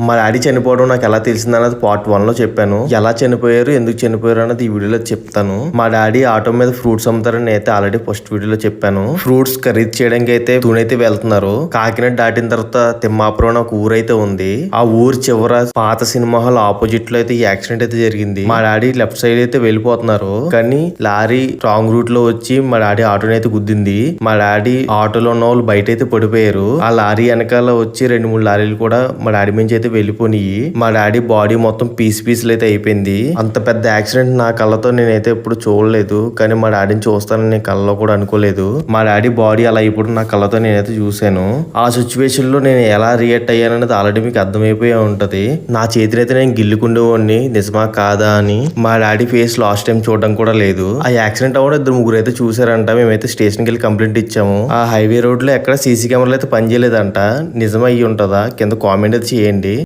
మా డాడీ చనిపోవడం నాకు ఎలా తెలిసిందన్నది పార్ట్ 1 లో చెప్పాను. ఎలా చనిపోయారు, ఎందుకు చనిపోయారు అన్నది ఈ వీడియోలో చెప్తాను. మా డాడీ ఆటో మీద ఫ్రూట్స్ అమ్ముతారని అయితే ఆల్రెడీ ఫస్ట్ వీడియోలో చెప్పాను. ఫ్రూట్స్ ఖరీదు చేయడానికి అయితే తూనైతే వెళ్తున్నారు. కాకినాడ దాటిన తర్వాత తిమ్మాపురం అని ఒక ఊరైతే ఉంది. ఆ ఊరు చివర పాత సినిమా హాల్ ఆపోజిట్ లో అయితే ఈ యాక్సిడెంట్ అయితే జరిగింది. మా డాడీ లెఫ్ట్ సైడ్ అయితే వెళ్ళిపోతున్నారు, కానీ లారీ రాంగ్ రూట్ లో వచ్చి మా డాడీ ఆటోని అయితే గుద్దింది. మా డాడీ ఆటోలో ఉన్న వాళ్ళు బయట అయితే పడిపోయారు. ఆ లారీ వెనకాల వచ్చి 2-3 లారీలు కూడా మా డాడీ నుంచి అయితే వెళ్ళిపోయి మా డాడీ బాడీ మొత్తం పీసులు అయితే అయిపోయింది. అంత పెద్ద యాక్సిడెంట్ నా కళ్ళతో నేనైతే ఎప్పుడు చూడలేదు, కానీ మా డాడీని చూస్తానని నేను కళ్ళలో కూడా అనుకోలేదు. మా డాడీ బాడీ అలా ఇప్పుడు నా కళ్ళతో నేనైతే చూశాను. ఆ సిచ్యువేషన్ లో నేను ఎలా రియాక్ట్ అయ్యాననేది ఆల్రెడీ మీకు అర్థమైపోయి ఉంటది. నా చేతినైతే నేను గిల్లుకుండేవాడిని నిజమా కాదా అని. మా డాడీ ఫేస్ లాస్ట్ టైం చూడడం కూడా లేదు. ఆ యాక్సిడెంట్ అవ్వడం 2-3 అయితే చూసారంట. మేమైతే స్టేషన్కి వెళ్ళి కంప్లైంట్ ఇచ్చాము. ఆ హైవే రోడ్ లో ఎక్కడ సీసీ కెమెరాలు అయితే పనిచేయలేదంట. నిజం అయ్యి ఉంటుందా? కింద కామెంట్ అయితే చేయండి.